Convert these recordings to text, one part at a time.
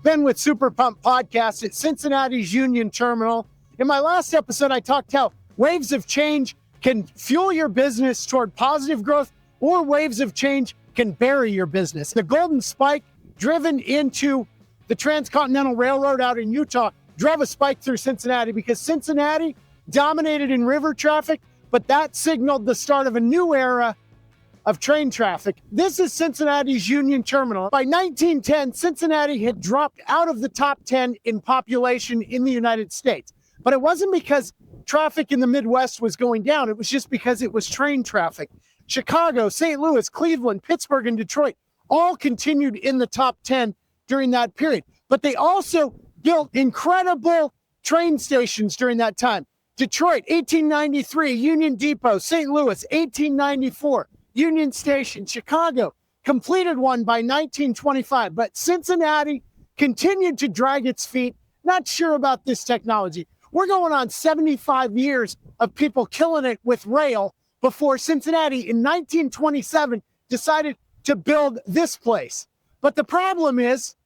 Ben with SuperPumped podcast at Cincinnati's Union Terminal. In my last episode, I talked how waves of change can fuel your business toward positive growth, or waves of change can bury your business. The golden spike driven into the Transcontinental Railroad out in Utah drove a spike through Cincinnati because Cincinnati dominated in river traffic, but that signaled the start of a new era of train traffic. This is Cincinnati's Union Terminal. By 1910, Cincinnati had dropped out of the top 10 in population in the United States. But it wasn't because traffic in the Midwest was going down. It was just because it was train traffic. Chicago, St. Louis, Cleveland, Pittsburgh, and Detroit all continued in the top 10 during that period. But they also built incredible train stations during that time. Detroit, 1893, Union Depot. St. Louis, 1894, Union Station. Chicago completed one by 1925, but Cincinnati continued to drag its feet. Not sure about this technology. We're going on 75 years of people killing it with rail before Cincinnati in 1927 decided to build this place. But the problem is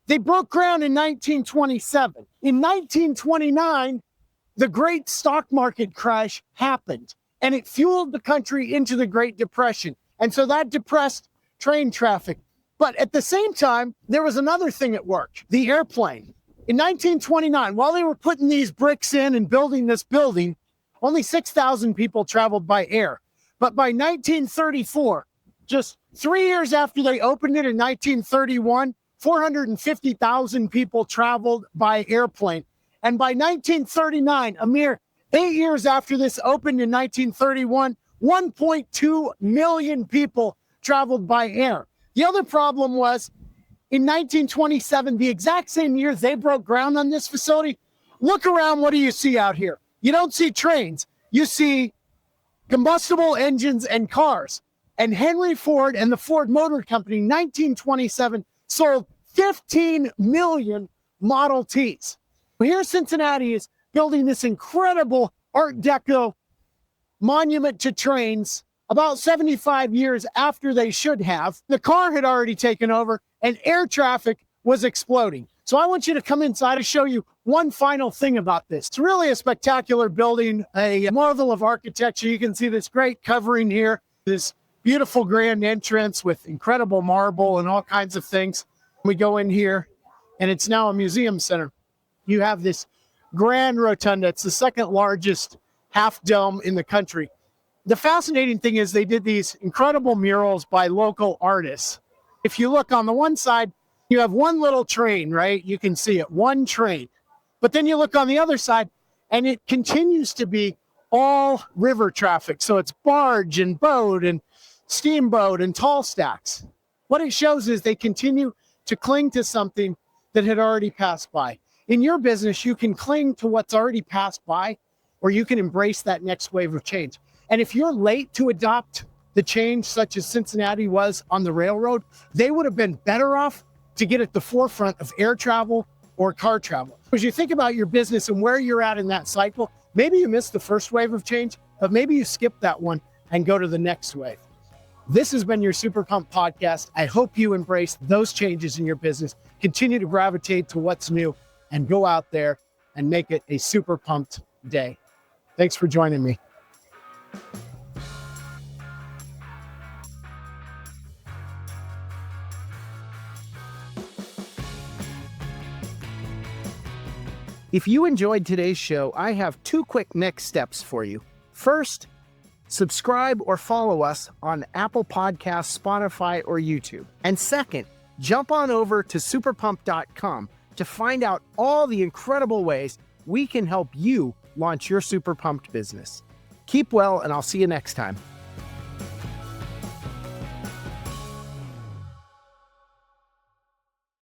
they broke ground in 1927. In 1929, the great stock market crash happened, and it fueled the country into the Great Depression. And so that depressed train traffic. But at the same time, there was another thing at work, the airplane. In 1929, while they were putting these bricks in and building this building, only 6,000 people traveled by air. But by 1934, just 3 years after they opened it in 1931, 450,000 people traveled by airplane. And by 1939, a mere 8 years after this opened in 1931, 1.2 million people traveled by air. The other problem was in 1927, the exact same year they broke ground on this facility. Look around, what do you see out here? You don't see trains. You see combustible engines and cars. And Henry Ford and the Ford Motor Company, 1927, sold 15 million Model Ts. Here Cincinnati is building this incredible Art Deco monument to trains about 75 years after they should have. The car had already taken over and air traffic was exploding. So I want you to come inside and show you one final thing about this. It's really a spectacular building, a marvel of architecture. You can see this great covering here, this beautiful grand entrance with incredible marble and all kinds of things. We go in here and it's now a museum center. You have this grand rotunda. It's the second largest half dome in the country. The fascinating thing is they did these incredible murals by local artists. If you look on the one side, you have one little train, right? You can see it, one train. But then you look on the other side and it continues to be all river traffic. So it's barge and boat and steamboat and tall stacks. What it shows is they continue to cling to something that had already passed by. In your business, you can cling to what's already passed by, or you can embrace that next wave of change. And if you're late to adopt the change, such as Cincinnati was on the railroad, they would have been better off to get at the forefront of air travel or car travel. As you think about your business and where you're at in that cycle, maybe you missed the first wave of change, but maybe you skip that one and go to the next wave. This has been your SuperPumped podcast. I hope you embrace those changes in your business, continue to gravitate to what's new, and go out there and make it a super pumped day. Thanks for joining me. If you enjoyed today's show, I have 2 quick next steps for you. First, subscribe or follow us on Apple Podcasts, Spotify, or YouTube. And second, jump on over to superpump.com to find out all the incredible ways we can help you launch your super pumped business. Keep well, and I'll see you next time.